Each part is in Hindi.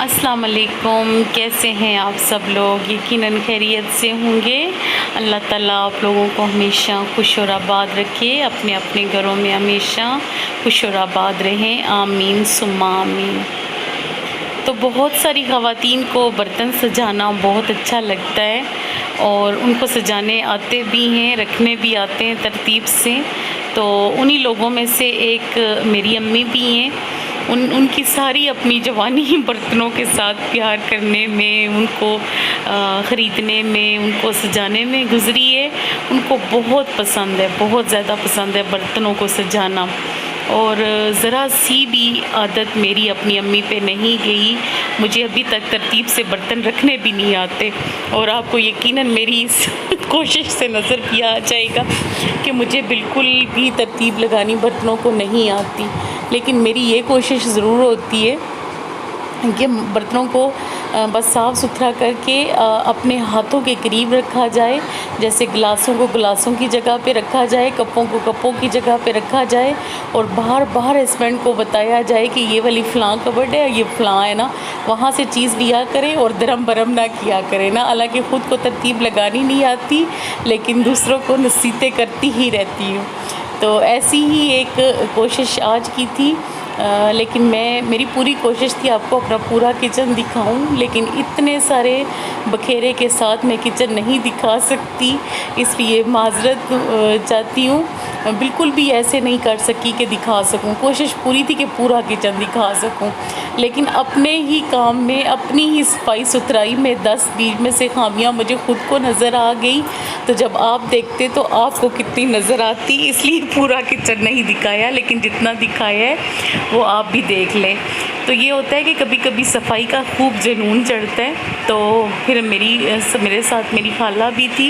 अस्सलाम वालेकुम। कैसे हैं आप सब लोग? यकीनन खैरियत से होंगे। अल्लाह ताला आप लोगों को हमेशा खुश और आबाद रखे, अपने अपने घरों में हमेशा खुश और आबाद रहें। आमीन सुम्मा आमीन। तो बहुत सारी ख़वातीन को बर्तन सजाना बहुत अच्छा लगता है और उनको सजाने आते भी हैं, रखने भी आते हैं तरतीब से। तो उन्हीं लोगों में से एक मेरी अम्मी भी हैं। उनकी सारी अपनी जवानी बर्तनों के साथ प्यार करने में, उनको ख़रीदने में, उनको सजाने में गुज़री है। उनको बहुत पसंद है, बहुत ज़्यादा पसंद है बर्तनों को सजाना। और ज़रा सी भी आदत मेरी अपनी अम्मी पे नहीं गई। मुझे अभी तक तरतीब से बर्तन रखने भी नहीं आते और आपको यकीनन मेरी इस कोशिश से नज़र भी आ जाएगा कि मुझे बिल्कुल भी तरतीब लगानी बर्तनों को नहीं आती। लेकिन मेरी ये कोशिश ज़रूर होती है कि बर्तनों को बस साफ़ सुथरा करके अपने हाथों के करीब रखा जाए। जैसे गिलासों को गिलासों की जगह पे रखा जाए, कपों को कपों की जगह पे रखा जाए और बाहर बाहर हस्बैंड को बताया जाए कि ये वाली फ़लाँ कबर्ड है, ये फ़लाँ है ना, वहाँ से चीज़ लिया करें और दरम बरम ना किया करें ना। हालांकि ख़ुद को तरतीब लगानी नहीं आती लेकिन दूसरों को नसीहतें करती ही रहती हूँ। तो ऐसी ही एक कोशिश आज की थी। लेकिन मेरी पूरी कोशिश थी आपको अपना पूरा किचन दिखाऊं, लेकिन इतने सारे बखेरे के साथ मैं किचन नहीं दिखा सकती, इसलिए माज़रत चाहती हूँ। बिल्कुल भी ऐसे नहीं कर सकी कि दिखा सकूं। कोशिश पूरी थी कि पूरा किचन दिखा सकूं, लेकिन अपने ही काम में, अपनी ही सफाई सुथराई में 10-20 में से खामियां मुझे ख़ुद को नज़र आ गई। तो जब आप देखते तो आपको कितनी नज़र आती, इसलिए पूरा किचन नहीं दिखाया, लेकिन जितना दिखाया है वो आप भी देख लें। तो ये होता है कि कभी कभी सफाई का खूब जुनून चढ़ता है। तो फिर मेरे साथ मेरी खाला भी थी।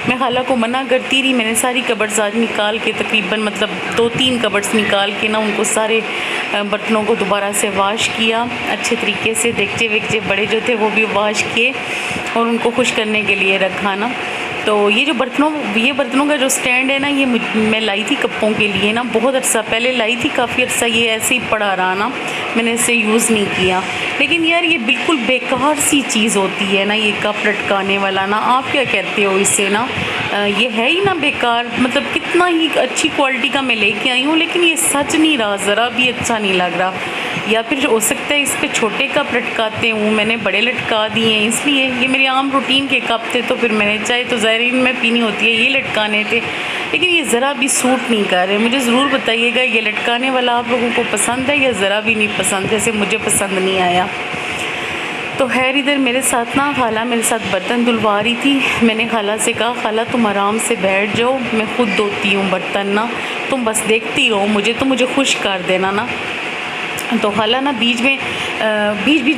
मैं खाला को मना करती रही। मैंने सारी कबर्ड्स आज निकाल के, तकरीबन मतलब 2-3 कबर्ड्स निकाल के ना, उनको सारे बर्तनों को दोबारा से वाश किया अच्छे तरीके से। देगचे वेगचे बड़े जो थे वो भी वाश किए और उनको खुश करने के लिए रखा ना। तो ये बर्तनों का जो स्टैंड है ना, ये मैं लाई थी कप्पों के लिए ना, बहुत अर्सा पहले लाई थी, काफ़ी अर्सा ये ऐसे ही पड़ा रहा ना, मैंने इसे यूज़ नहीं किया। लेकिन यार ये बिल्कुल बेकार सी चीज़ होती है ना, ये कप लटकाने वाला ना। आप क्या कहते हो इससे ना? ये है ही ना बेकार। मतलब कितना ही अच्छी क्वालिटी का मैं लेके आई हूँ, लेकिन ये सच नहीं रहा, ज़रा भी अच्छा नहीं लग रहा। या फिर हो सकता है इस पर छोटे कप लटकाते हूँ, मैंने बड़े लटका दिए हैं, इसलिए। ये मेरे आम रूटीन के कप थे, तो फिर मैंने चाहे तो ज़ायरीन में पीनी होती है, ये लटकाने थे, लेकिन ये ज़रा भी सूट नहीं कर रहे। मुझे ज़रूर बताइएगा ये लटकाने वाला आप लोगों को पसंद है या ज़रा भी नहीं पसंद, जैसे मुझे पसंद नहीं आया। तो खैर, इधर मेरे साथ ना खाला मेरे साथ बर्तन धुलवा रही थी। मैंने खाला से कहा, खाला तुम आराम से बैठ जाओ, मैं खुद धोती हूँ बर्तन ना, तुम बस देखती हो, मुझे खुश कर देना ना। तो खाला ना बीच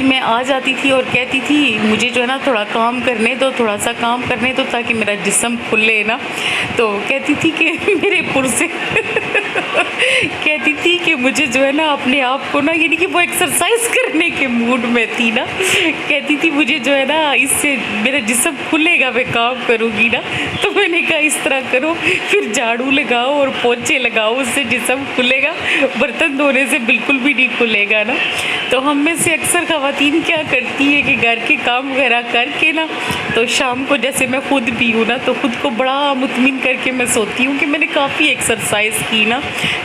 में आ जाती थी और कहती थी, मुझे जो है ना थोड़ा काम करने दो, थोड़ा सा काम करने दो, ताकि मेरा जिस्म खुले ना। तो कहती थी कि मेरे पुरसे कहती थी कि मुझे जो है ना अपने आप को ना, यानी कि वो एक्सरसाइज करने के मूड में थी ना, कहती थी मुझे जो है ना इससे मेरा जिस्म खुलेगा, मैं काम करूँगी ना। तो मैंने कहा इस तरह करो, फिर झाड़ू लगाओ और पोछे लगाओ, उससे जिस्म खुलेगा, बर्तन धोने से बिल्कुल भी नहीं खुलेगा ना। तो हम में से अक्सर ख़वातीन क्या करती है कि घर के काम वगैरह करके ना, तो शाम को, जैसे मैं खुद भी हूँ ना, तो ख़ुद को बड़ा मुतमिन करके मैं सोती हूँ कि मैंने काफ़ी एक्सरसाइज की ना,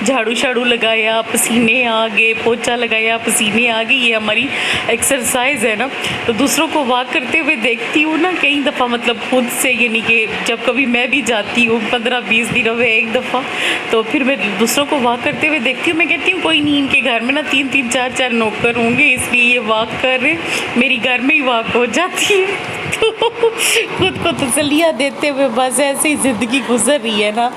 झाड़ू शाड़ू लगाया, पसीने आ गए, पोछा लगाया, पसीने आ गए, ये हमारी एक्सरसाइज है ना। तो दूसरों को वॉक करते हुए देखती हूँ ना कई दफ़ा, मतलब खुद से, यानी कि जब कभी मैं भी जाती हूँ 15-20 दिनों में एक दफ़ा, तो फिर मैं दूसरों को वॉक करते हुए देखती हूँ। मैं कहती हूँ कोई नहीं, इनके घर में ना 3-3, 4-4 नौकर होंगे, इसलिए ये वॉक कर रहे, मेरी घर में ही वॉक हो जाती है। तो खुद को तसल्लियाँ देते हुए बस ऐसे ही ज़िंदगी गुजर रही है ना।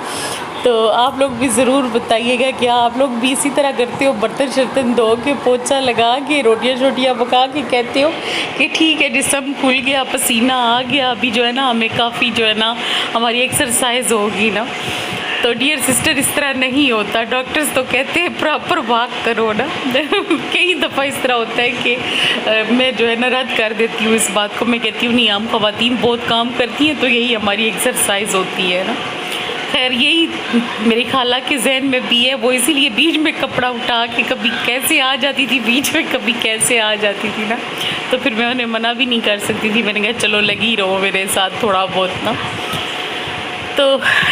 तो आप लोग भी ज़रूर बताइएगा कि आप लोग भी इसी तरह करते हो, बर्तन शर्तन धो के, पोछा लगा के, रोटियां शोटियाँ पका के कहते हो कि ठीक है जिस्म खुल गया, पसीना आ गया, अभी जो है ना हमें काफ़ी जो है ना हमारी एक्सरसाइज होगी ना। तो डियर सिस्टर, इस तरह नहीं होता। डॉक्टर्स तो कहते हैं प्रॉपर वॉक करो ना। कई दफ़ा इस तरह होता है कि मैं जो है ना रद्द कर देती हूँ इस बात को। मैं कहती हूँ नहीं, आम ख़वातीन बहुत काम करती हैं, तो यही हमारी एक्सरसाइज होती है ना। खैर, यही मेरी खाला के जहन में भी है, वो इसीलिए बीच में कपड़ा उठा के कभी कैसे आ जाती थी बीच में, कभी कैसे आ जाती थी ना। तो फिर मैं उन्हें मना भी नहीं कर सकती थी। मैंने कहा चलो लगी रहो मेरे साथ थोड़ा बहुत ना। तो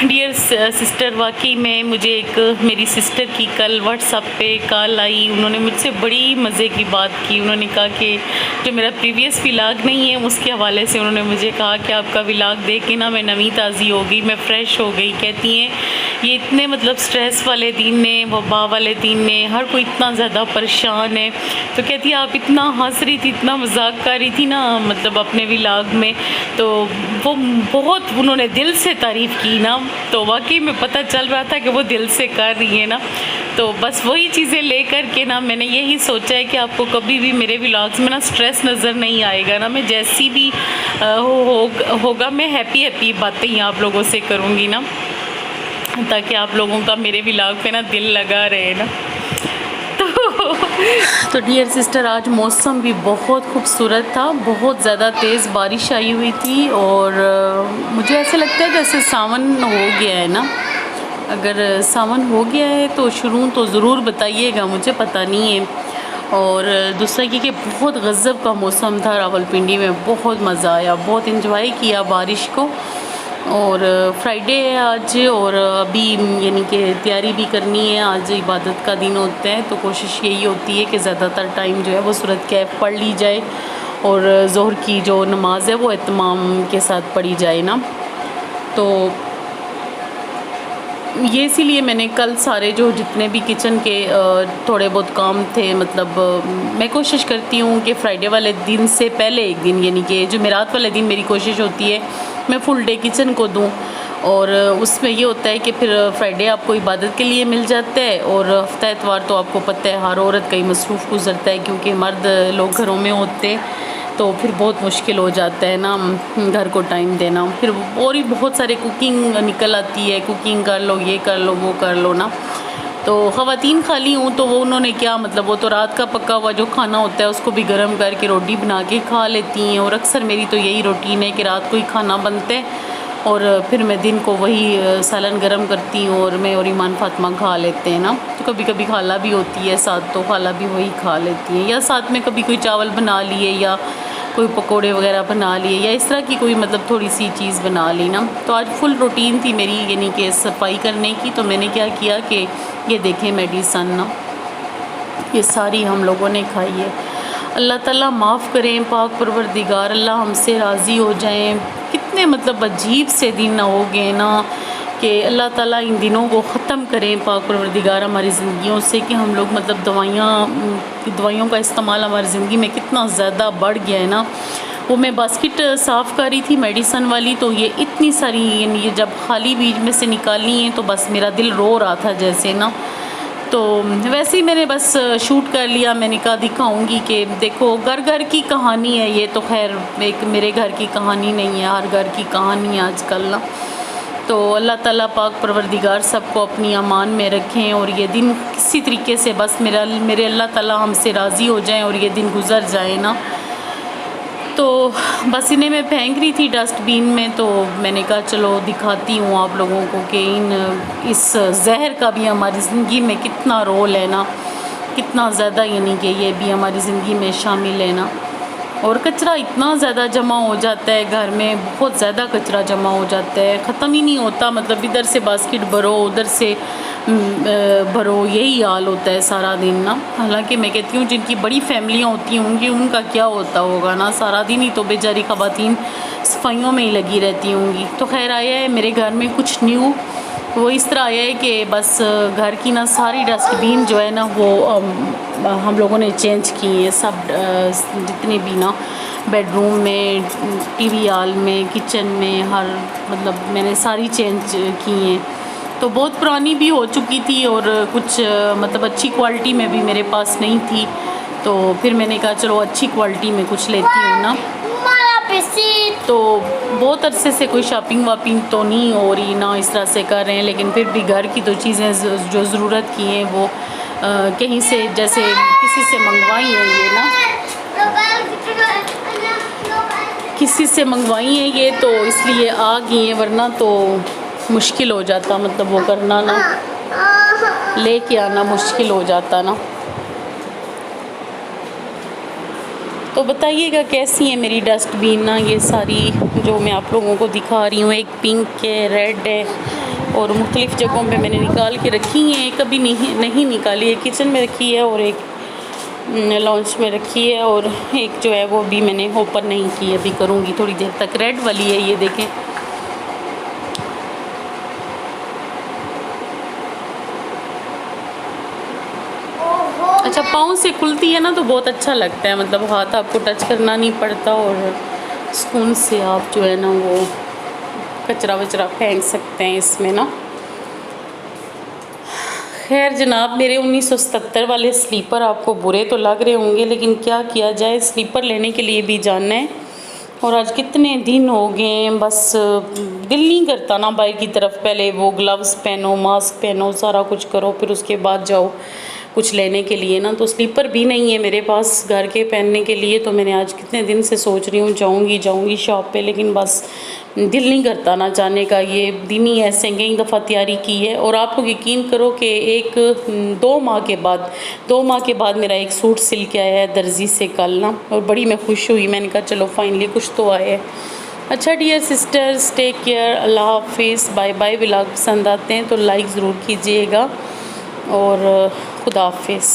डियर सिस्टर, वाकई में मुझे एक मेरी सिस्टर की कल व्हाट्सएप पे कॉल आई। उन्होंने मुझसे बड़ी मज़े की बात की। उन्होंने कहा कि जो मेरा प्रीवियस व्लॉग नहीं है उसके हवाले से उन्होंने मुझे कहा कि आपका व्लॉग देख के ना मैं नवी ताज़ी हो गई, मैं फ़्रेश हो गई। कहती हैं ये इतने मतलब स्ट्रेस वाले दिन ने, वबा वाले दिन ने, हर कोई इतना ज़्यादा परेशान है। तो कहती है आप इतना हंस रही थी, इतना मजाक कर रही थी ना मतलब अपने व्लॉग में, तो वो बहुत उन्होंने दिल से तारीफ़ की ना। तो वाकई में पता चल रहा था कि वो दिल से कर रही है ना। तो बस वही चीज़ें लेकर के ना मैंने यही सोचा है कि आपको कभी भी मेरे व्लॉग्स में ना स्ट्रेस नज़र नहीं आएगा ना। मैं जैसी भी होगा मैं हैप्पी बातें ही आप लोगों से करूँगी ना, ताकि आप लोगों का मेरे व्लॉग पे ना दिल लगा रहे ना। तो डियर सिस्टर, आज मौसम भी बहुत खूबसूरत था, बहुत ज़्यादा तेज़ बारिश आई हुई थी और मुझे ऐसे लगता है जैसे सावन हो गया है ना। अगर सावन हो गया है तो शुरू तो ज़रूर बताइएगा, मुझे पता नहीं है। और दूसरा ये कि बहुत गज़ब का मौसम था रावलपिंडी में, बहुत मज़ा आया, बहुत इंजॉय किया बारिश को। और फ्राइडे है आज और अभी यानी कि तैयारी भी करनी है। आज इबादत का दिन होता है तो कोशिश यही होती है कि ज़्यादातर टाइम जो है वो सूरत कैफ पढ़ ली जाए और ज़ोहर की जो नमाज है वो इत्माम के साथ पढ़ी जाए ना। तो ये इसीलिए मैंने कल सारे जो जितने भी किचन के थोड़े बहुत काम थे, मतलब मैं कोशिश करती हूँ कि फ्राइडे वाले दिन से पहले एक दिन यानी कि जुमेरात वाले दिन मेरी कोशिश होती है मैं फुल डे किचन को दूँ। और उसमें ये होता है कि फिर फ्राइडे आपको इबादत के लिए मिल जाता है और हफ्ता इतवार तो आपको पता है हर औरत का ही मसरूफ़ गुजरता है, क्योंकि मर्द लोग घरों में होते तो फिर बहुत मुश्किल हो जाता है ना घर को टाइम देना। फिर और ही बहुत सारे कुकिंग निकल आती है, कुकिंग कर लो, ये कर लो, वो कर लो ना। तो ख़वातीन खाली हूँ तो वो उन्होंने क्या मतलब वो तो रात का पका हुआ जो खाना होता है उसको भी गर्म करके रोटी बना के खा लेती हैं। और अक्सर मेरी तो यही रूटीन है कि रात को ही खाना बनता है और फिर मैं दिन को वही सालन गरम करती हूँ और मैं और ईमान फातिमा खा लेते हैं ना। तो कभी कभी खाला भी होती है साथ, तो खाला भी वही खा लेती हैं, या साथ में कभी कोई चावल बना लिए या कोई पकोड़े वगैरह बना लिए या इस तरह की कोई मतलब थोड़ी सी चीज़ बना ली ना। तो आज फुल रूटीन थी मेरी यानी कि सफाई करने की। तो मैंने क्या किया कि ये देखें मेडिसन ना, ये सारी हम लोगों ने खाई है। अल्लाह ताला माफ़ करें, पाक परवरदिगार अल्लाह हमसे राज़ी हो जाएं। कितने मतलब अजीब से दिन हो गए ना कि अल्लाह ताला इन दिनों को ख़त्म करें पाक परवरदिगार हमारी ज़िंदगियों से, कि हम लोग मतलब दवाइयों का इस्तेमाल हमारी ज़िंदगी में कितना ज़्यादा बढ़ गया है ना। वो मैं बास्केट साफ़ कर रही थी मेडिसन वाली, तो ये इतनी सारी ये जब खाली बीज में से निकालनी है तो बस मेरा दिल रो रहा था जैसे ना। तो वैसे ही मैंने बस शूट कर लिया। मैंने कहा दिखाऊंगी कि देखो घर घर की कहानी है ये, तो खैर एक मेरे घर की कहानी नहीं है, हर घर की कहानी है आजकल ना। तो अल्लाह ताला पाक परवरदिगार सबको अपनी अमान में रखें और ये दिन किसी तरीके से बस मेरे अल्लाह ताला हमसे राज़ी हो जाएं और ये दिन गुज़र जाए ना। तो बस इन्हें मैं फेंक रही थी डस्टबिन में, तो मैंने कहा चलो दिखाती हूँ आप लोगों को कि इस जहर का भी हमारी ज़िंदगी में कितना रोल है ना, कितना ज़्यादा यानी कि ये भी हमारी ज़िंदगी में शामिल है ना। और कचरा इतना ज़्यादा जमा हो जाता है घर में, बहुत ज़्यादा कचरा जमा हो जाता है, ख़त्म ही नहीं होता। मतलब इधर से बास्केट भरो, उधर से भरो, यही हाल होता है सारा दिन ना। हालांकि मैं कहती हूँ जिनकी बड़ी फैमिलियाँ होती होंगी उनका क्या होता होगा ना, सारा दिन ही तो बेचारी ख़वातीन सफाइयों में ही लगी रहती होंगी। तो खैर आया है मेरे घर में कुछ न्यू, वो इस तरह आया है कि बस घर की ना सारी डस्टबिन जो है ना वो हम लोगों ने चेंज की हैं सब, जितने भी ना बेडरूम में, टीवी हॉल में, किचन में, हर मतलब मैंने सारी चेंज की हैं। तो बहुत पुरानी भी हो चुकी थी और कुछ मतलब अच्छी क्वालिटी में भी मेरे पास नहीं थी, तो फिर मैंने कहा चलो अच्छी क्वालिटी में कुछ लेती हूँ ना। तो बहुत अरसे से कोई शॉपिंग वापिंग तो नहीं हो रही ना, इस तरह से कर रहे हैं, लेकिन फिर भी घर की तो चीज़ें जो ज़रूरत की हैं वो कहीं से जैसे किसी से मंगवाई हैं ये ना, किसी से मंगवाई हैं ये, तो इसलिए आ गई हैं, वरना तो मुश्किल हो जाता, मतलब वो करना ना, लेके आना मुश्किल हो जाता ना। तो बताइएगा कैसी है मेरी डस्टबिन ना, ये सारी जो मैं आप लोगों को दिखा रही हूँ। एक पिंक है, रेड है और मुख्तलिफ़ जगहों पे मैंने निकाल के रखी हैं। कभी नहीं निकाली है, किचन में रखी है और एक लॉन्च में रखी है और एक जो है वो भी मैंने ओपन नहीं की, अभी करूँगी थोड़ी देर तक। रेड वाली है ये देखें। अच्छा, पाँव से खुलती है ना तो बहुत अच्छा लगता है, मतलब हाथ आपको टच करना नहीं पड़ता और सुकून से आप जो है ना वो कचरा वचरा फेंक सकते हैं इसमें ना। खैर जनाब, मेरे 1977 वाले स्लीपर आपको बुरे तो लग रहे होंगे, लेकिन क्या किया जाए, स्लीपर लेने के लिए भी जाना है और आज कितने दिन हो गए, बस दिल नहीं करता ना बाहर की तरफ। पहले वो ग्लव्स पहनो, मास्क पहनो, सारा कुछ करो, फिर उसके बाद जाओ कुछ लेने के लिए ना। तो स्लीपर भी नहीं है मेरे पास घर के पहनने के लिए, तो मैंने आज कितने दिन से सोच रही हूँ जाऊँगी शॉप पे, लेकिन बस दिल नहीं करता ना जाने का। ये दिन ही ऐसे कई दफ़ा तैयारी की है और आप लोग यकीन करो कि 2 माह के बाद मेरा एक सूट सिल के आया है दर्जी से कल ना, और बड़ी मैं खुश हुई। मैंने कहा चलो फाइनली कुछ तो आया है। अच्छा डियर सिस्टर्स, टेक केयर, अल्लाह हाफिज़, बाय बाय। व्लॉग पसंद आते हैं तो लाइक ज़रूर कीजिएगा और खुदा हाफिज़।